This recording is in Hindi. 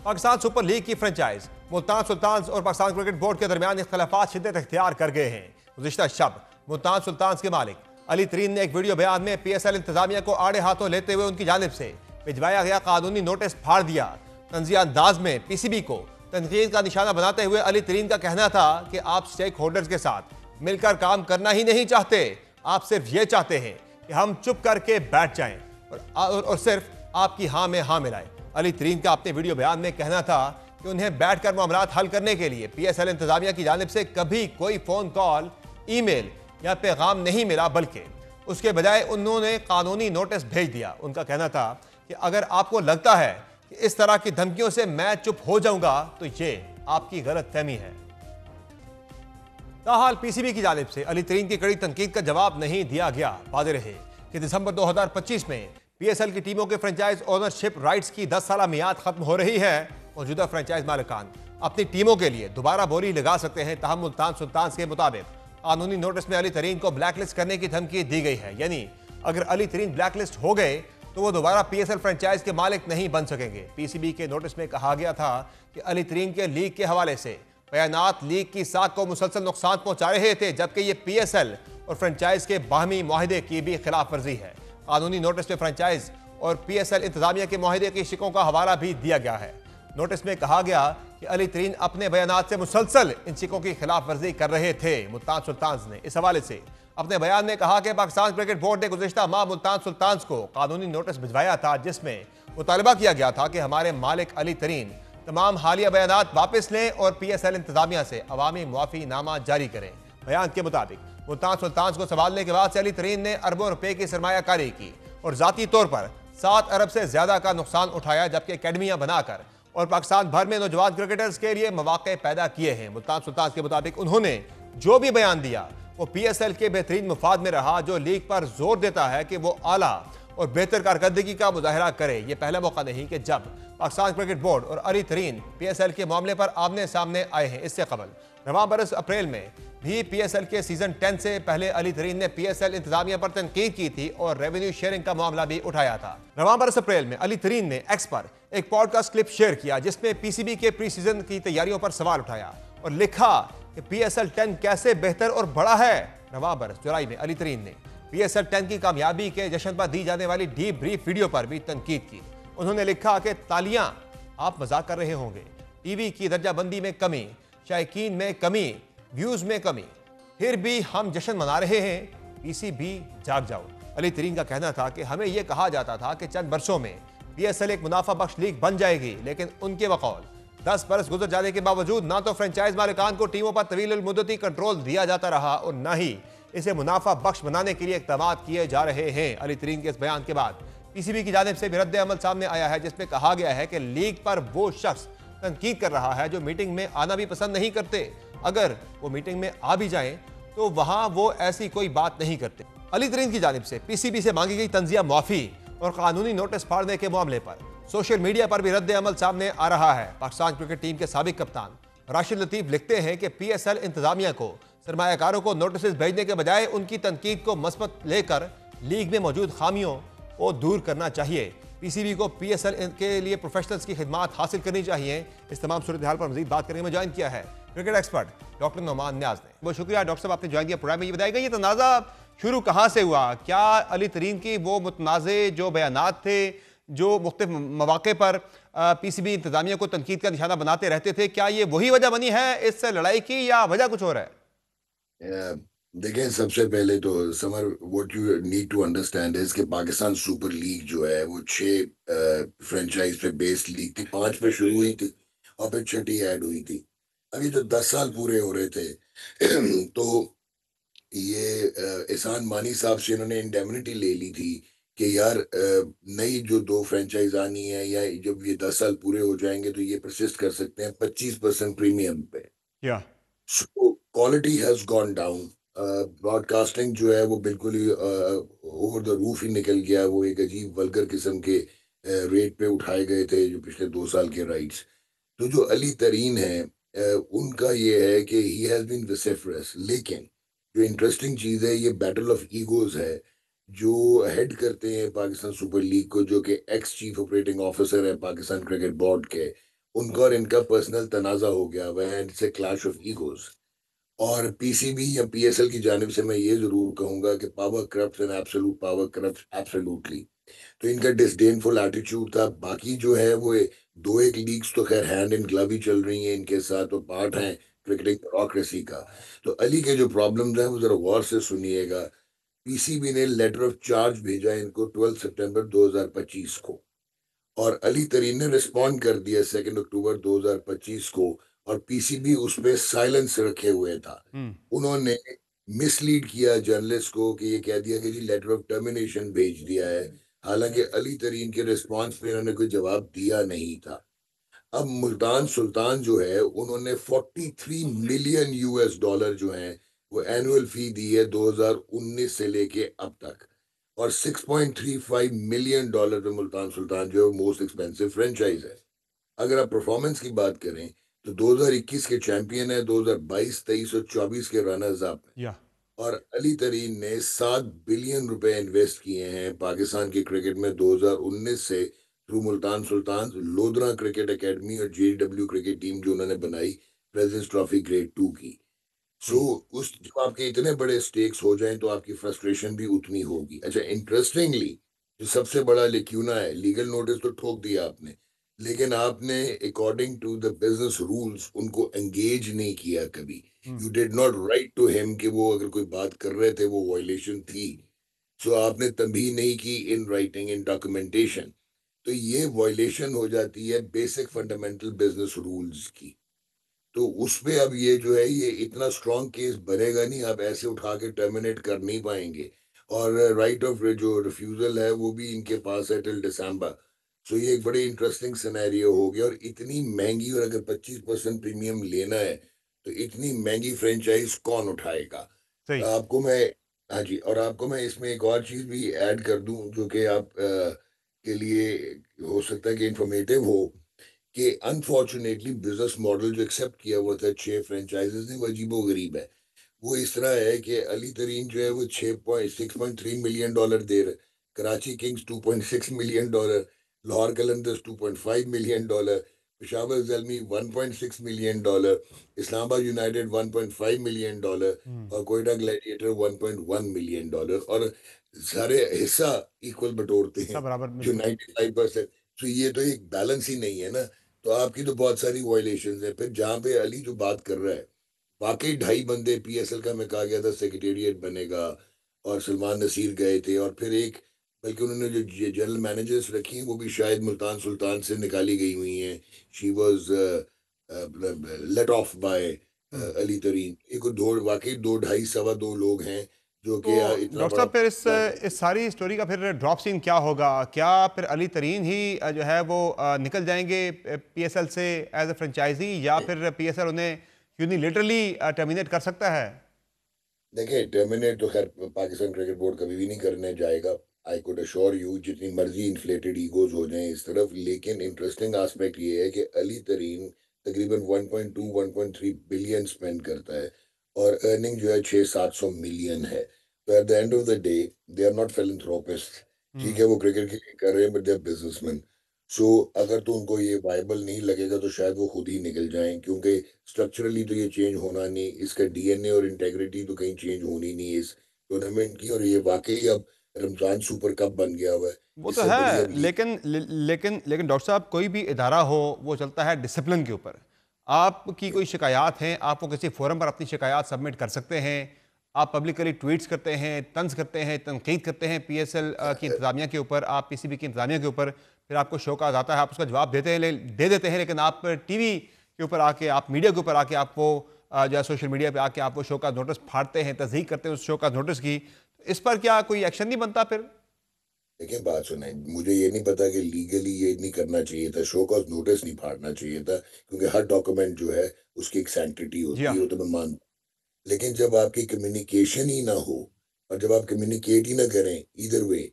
पाकिस्तान सुपर लीग की फ्रेंचाइज मुल्तान सुल्तान्स और पाकिस्तान क्रिकेट बोर्ड के दरमियान इख्तलाफात शिद्दत इख्तियार कर गए हैं। गुज़िश्ता शब मुल्तान सुल्तान्स के मालिक अली तरीन ने एक वीडियो बयान में PSL इंतजामिया को आड़े हाथों लेते हुए उनकी जानिब से भिजवाया गया कानूनी नोटिस फाड़ दिया। तंजिया अंदाज में PCB को तनकीद का निशाना बनाते हुए अली तरीन का कहना था कि आप स्टेक होल्डर्स के साथ मिलकर काम करना ही नहीं चाहते, आप सिर्फ ये चाहते हैं कि हम चुप करके बैठ जाएं और सिर्फ आपकी हाँ में हाँ मिलाएं। अली तरीन का अपने वीडियो बयान में कहना था कि उन्हें बैठकर मामलात हल करने के लिए PSL इंतजामिया की जानिब से कभी कोई फोन कॉल, ईमेल या पैगाम नहीं मिला, बल्कि उसके बजाय उन्होंने कानूनी नोटिस भेज दिया। उनका कहना था कि अगर आपको लगता है कि इस तरह की धमकियों से मैं चुप हो जाऊंगा तो ये आपकी गलतफहमी है। ताहाल PCB की जानिब से अली तरीन की कड़ी तनकीद का जवाब नहीं दिया गया। वाज़ेह रहे कि दिसंबर 2025 में PSL की टीमों के फ्रेंचाइज ओनरशिप राइट्स की 10 साला मियाद खत्म हो रही है। मौजूदा फ्रेंचाइज मालिकान अपनी टीमों के लिए दोबारा बोली लगा सकते हैं। तहम मुल्तान सुल्तान्स के मुताबिक कानूनी नोटिस में अली तरीन को ब्लैकलिस्ट करने की धमकी दी गई है, यानी अगर अली तरीन ब्लैकलिस्ट हो गए तो वो दोबारा PSL फ्रेंचाइज के मालिक नहीं बन सकेंगे। PCB के नोटिस में कहा गया था कि अली तरीन के लीग के हवाले से बयानात लीग की साख को मुसलसल नुकसान पहुंचा रहे थे, जबकि ये PSL और फ्रेंचाइज के बाहमी मुआहदे की भी खिलाफ वर्जी है। कानूनी नोटिस में फ्रेंचाइज और PSL इंतजामिया के मुआहदे की शिकों का हवाला भी दिया गया है। नोटिस में कहा गया कि अली तरीन अपने बयानात से मुसलसल इन शिकों की खिलाफ वर्जी कर रहे थे। मुल्तान सुल्तान्स ने इस हवाले से अपने बयान में कहा कि पाकिस्तान क्रिकेट बोर्ड ने गुज़िश्ता माह मुल्तान सुल्तान्स को कानूनी नोटिस भिजवाया था, जिसमें मुतालबा किया गया था कि हमारे मालिक अली तरीन तमाम हालिया बयानात वापस लें और PSL इंतजामिया से अवामी मुआफ़ी नामा जारी करें। बयान के मुताबिक मुल्तान सुल्तान्स को संभालने के बाद से अली तरीन ने अरबों रुपए की सरमायाकारी की और ज़ाती तौर पर 7 अरब से ज्यादा का नुकसान उठाया, जबकि अकेडमियां बनाकर और पाकिस्तान भर में नौजवान क्रिकेटर्स के लिए मौके पैदा किए हैं। मुल्तान सुल्तान्स के मुताबिक उन्होंने जो भी बयान दिया वो PSL के बेहतरीन मुफाद में रहा, जो लीग पर जोर देता है कि वो आला और बेहतर कारकर्दगी का मुजाहरा करे। ये पहला मौका नहीं कि जब पाकिस्तान क्रिकेट बोर्ड और अली तरीन PSL के मामले पर आमने सामने आए हैं। इससे कबल रवां बरस अप्रैल में भी PSL के सीजन 10 से पहले अली तरीन ने PSL इंतजामिया पर तनकीद की थी और रेवेन्यू शेयरिंग का मामला भी उठाया था। रवां बरस अप्रैल में अली तरीन ने एक्स पर एक पॉडकास्ट क्लिप शेयर किया, जिसमें PCB के प्री सीजन की तैयारियों पर सवाल उठाया और लिखा कि PSL 10 कैसे बेहतर और बड़ा है। रवां बरस जुलाई में अली तरीन ने PSL 10 की कामयाबी के जश्न पर दी जाने वाली डीप ब्रीफ वीडियो पर भी तनकीद की। उन्होंने लिखा कि तालियां, आप मजाक कर रहे होंगे, टीवी की दर्जाबंदी में कमी, शायकीन में कमी, व्यूज में कमी, फिर भी हम जश्न मना रहे हैं। PCB जाग जाओ। अली तरीन का कहना था कि हमें यह कहा जाता था कि चंद बरसों में PSL एक मुनाफा बख्श लीग बन जाएगी, लेकिन उनके बकौल 10 बरस गुजर जाने के बावजूद ना तो फ्रेंचाइज मालिकान को टीमों पर तवील मुद्दती कंट्रोल दिया जाता रहा और न ही इसे मुनाफा बख्श बनाने के लिए इक़दाम किए जा रहे हैं। अली तरीन के इस बयान के बाद PCB की जानिब से भी रद्द अमल सामने आया है, जिसमें कहा गया है कि लीग पर वो शख्स तनकीद कर रहा है जो मीटिंग में आना भी पसंद नहीं करते। अगर वो मीटिंग में आ भी जाएं तो वहां वो ऐसी कोई बात नहीं करते। अली तरीन की जानिब से PCB से मांगी गई तंजिया माफी और कानूनी नोटिस फाड़ने के मामले पर सोशल मीडिया पर भी रद्द अमल सामने आ रहा है। पाकिस्तान क्रिकेट टीम के साबिक कप्तान राशिद लतीफ लिखते हैं कि PSL इंतजामिया को सरमायाकारों को नोटिस भेजने के बजाय उनकी तनकीद को मस्बत लेकर लीग में मौजूद खामियों को दूर करना चाहिए। PCB को PSL के लिए प्रोफेशनल्स की खिदमात हासिल करनी चाहिए। इस तमाम सूरत हाल पर मजीद बात करने में ज्वाइन किया है क्रिकेट एक्सपर्ट डॉक्टर नोमान न्याज ने। बहुत शुक्रिया डॉक्टर साहब, आपने ज्वाइन किया प्रोग्राम में। ये बताएगा ये तनाज़ा शुरू कहाँ से हुआ? क्या अली तरीन की वो मुतनाज़े जो बयानात थे जो मुख्तलिफ मौके पर PCB इंतजामिया को तनकीद का निशाना बनाते रहते थे, क्या ये वही वजह बनी है इस लड़ाई की या वजह कुछ और है? देखें, सबसे पहले तो summer what you need to understand is कि पाकिस्तान सुपर लीग जो है वो 6 फ्रेंचाइज पे बेस्ड लीग थी। 5 पे शुरू हुई थी और फिर 6ठी ऐड हुई थी। अभी तो 10 साल पूरे हो रहे थे तो ये एहसान मानी साहब से इन्होंने इंडेमनिटी ले ली थी कि यार नई जो 2 फ्रेंचाइज आनी है या जब ये 10 साल पूरे हो जाएंगे तो ये परसिस्ट कर सकते हैं 25% प्रीमियम पे। So quality has gone down. Broadcasting जो है वो बिल्कुल ही ओवर द रूफ ही निकल गया। वो एक अजीब वल्गर किस्म के रेट पे उठाए गए थे जो पिछले 2 साल के राइट्स। तो जो अली तरीन है उनका ये है कि ही हैज बीन वसिफरस, लेकिन जो इंटरेस्टिंग चीज़ है ये बैटल ऑफ ईगोज है। जो हेड करते हैं पाकिस्तान सुपर लीग को, जो कि एक्स चीफ ऑपरेटिंग ऑफिसर है पाकिस्तान क्रिकेट बोर्ड के, उनका और इनका पर्सनल तनाजा हो गया हुआ है, and it's a clash of egos. और पीसीबी या पीएसएल की जानिब से मैं ये जरूर कहूंगा कि power corrupt and absolute power corrupt absolutely. तो इनका डिसडेनफुल एटीट्यूड था। बाकी जो है वो दो एक लीग्स तो खैर हैंड इन ग्लव ही चल रही हैं इनके साथ, तो पार्ट है क्रिकेटिंग ब्यूरोक्रेसी का। तो अली के जो प्रॉब्लम्स हैं वो जरा गौर से सुनिएगा। पीसीबी ने लेटर ऑफ चार्ज भेजा इनको 12 सितंबर 2025 को, और अली तरीन ने रिस्पॉन्ड कर दिया 2 अक्टूबर 2025 को, और पीसीबी उसमें साइलेंस रखे हुए था। हम्म। उन्होंने मिसलीड किया जर्नलिस्ट को कि ये कह दिया कि जी लेटर ऑफ टर्मिनेशन भेज दिया है, हालांकि अली तरीन के रिस्पांस पे इन्होंने कोई जवाब दिया नहीं था। अब मुल्तान सुल्तान जो है उन्होंने 43 मिलियन यूएस डॉलर जो है वो एनुअल फी दी है 2019 से लेके अब तक, और 6.35 मिलियन डॉलर पे मुल्तान सुल्तान जो है मोस्ट एक्सपेंसिव फ्रेंचाइज है। अगर आप परफॉर्मेंस की बात करें तो 2021 के चैंपियन है, 2022, 23 और 24 के रनर्स अप, या और अली तरीन ने 7 बिलियन रुपए इन्वेस्ट किए हैं पाकिस्तान की क्रिकेट में 2019 से, through Multan Sultan, lodhra cricket academy और जेडब्ल्यू क्रिकेट टीम जो उन्होंने बनाई प्रेसिडेंट्स ट्रॉफी ग्रेड 2 की। सो हम्म। उस जब आपके इतने बड़े स्टेक्स हो जाएं तो आपकी फ्रस्ट्रेशन भी उतनी होगी। अच्छा, इंटरेस्टिंगली जो सबसे बड़ा लिक्यूना है, लीगल नोटिस तो ठोक दिया आपने, लेकिन आपने according to the business rules उनको एंगेज नहीं किया कभी। Hmm. You did not write to him कि वो अगर कोई बात कर रहे थे वो वायलेशन थी। सो आपने तंबीह नहीं की इन राइटिंग, इन डॉक्यूमेंटेशन। तो ये वायलेशन हो जाती है बेसिक फंडामेंटल बिजनेस रूल्स की। तो उस पे अब ये जो है ये इतना स्ट्रांग केस बनेगा नहीं, आप ऐसे उठा के टर्मिनेट कर नहीं पाएंगे। और राइट ऑफ जो रिफ्यूजल है वो भी इनके पास है टिल दिसंबर। सो ये एक बड़ी इंटरेस्टिंग सिनेरियो हो गया, और इतनी महंगी, और अगर 25% प्रीमियम लेना है तो इतनी महंगी फ्रेंचाइज कौन उठाएगा। सही। आपको मैं, हाँ जी, और आपको मैं इसमें एक और चीज भी ऐड कर दूं जो कि आप के लिए हो सकता है कि इंफॉर्मेटिव हो, कि अनफॉर्चुनेटली बिजनेस मॉडल जो एक्सेप्ट किया हुआ था 6 फ्रेंचाइजेस ने वो अजीबो गरीब है। वो इस तरह है कि अली तरीन जो है वो 6.3 मिलियन डॉलर दे रहे, Karachi Kings 2.6 million dollar, Lahore Qalandars 2.5 million dollar, Peshawar Zalmi 1.6 million dollar, Islamabad United 1.5 million dollar, hmm. और कोयटा ग्लैडिएटर 1.1 मिलियन डॉलर, और सारे हिस्सा इक्वल बटोरते हैं, सब बराबर, जो बिल्कुल। 95%। तो ये तो एक बैलेंस ही नहीं है ना। तो आपकी तो बहुत सारी वायलेशन है। फिर जहां पे अली जो बात कर रहा है, वाकई 2.5 बंदे पीएसएल का, मैं कहा गया था सेक्रेटेरिएट बनेगा, और सलमान नसीर गए थे, और फिर एक, बल्कि उन्होंने जो जनरल मैनेजर्स रखी हैं वो भी शायद मुल्तान सुल्तान से निकाली गई हुई हैं। She was let off by hmm. Ali Tareen. एक दो, वाकई दो ढाई सवा दो लोग हैं जो तो कि इतना डॉक्टर बड़ा साहब फिर प्लेटफॉर्म। इस सारी स्टोरी का फिर ड्रॉप सीन क्या होगा? क्या फिर अली तरीन ही जो है वो निकल जाएंगे पीएसएल से एज ए फ्रेंचाइजी, या फिर पीएसएल उन्हें यूनिलेटरली टर्मिनेट कर सकता है? देखिए, टर्मिनेट तो खैर पाकिस्तान क्रिकेट बोर्ड कभी भी नहीं करने जाएगा। आई कुड अश्योर यू, जितनी मर्जी इन्फ्लेटेड ईगोज हो जाएं इस तरफ, लेकिन इंटरेस्टिंग एस्पेक्ट ये है कि अली तरीन तकरीबन 1.2 1.3 बिलियन स्पेंड करता है, और अर्निंग जो है 600-700 मिलियन है। तो at the end of the day they are not philanthropist. ठीक हम्म। है, वो क्रिकेट के लिए कर रहे हैं, बट दे आर बिजनेसमैन। सो अगर तो उनको ये वायबल नहीं लगेगा तो शायद वो खुद ही निकल जाएं, क्योंकि स्ट्रक्चरली तो ये चेंज होना नहीं, इसका डीएनए और इंटेग्रिटी तो कहीं चेंज होनी नहीं है इस टूर्नामेंट की। और ये वाकई अब रमजान सुपर कप बन गया हुआ है। वो तो इससे बड़ी अब है, लीग। लेकिन डॉक्टर साहब, कोई भी इदारा हो वो चलता है डिसिप्लिन के ऊपर। आपकी कोई शिकायत हैं, आप वो किसी फोरम पर अपनी शिकायत सबमिट कर सकते हैं। आप पब्लिकली ट्वीट्स करते हैं, तंज करते हैं, तनकीद करते हैं पीएसएल की इंतजामिया के ऊपर, आप पीसीबी की इंतजामिया के ऊपर, फिर आपको शौक़ आता है, आप उसका जवाब देते हैं, दे देते हैं, लेकिन आप टीवी के ऊपर आके, आप मीडिया के ऊपर आके, आप वो जो है सोशल मीडिया पे आके आप वो शो का नोटिस फाड़ते हैं, तस्दीक करते हैं उस शो का नोटिस की। इस पर क्या कोई एक्शन नहीं बनता फिर? देखिए, बात सुने, मुझे ये नहीं पता कि लीगली ये नहीं करना चाहिए था, शो कॉज नोटिस नहीं फाड़ना चाहिए था, क्योंकि हर डॉक्यूमेंट जो है उसकी एक सैंक्टिटी जी होती हाँ। है, वो तो मैं मान। लेकिन जब आपकी कम्युनिकेशन ही ना हो, और जब आप कम्युनिकेट ही ना करें इधर वे,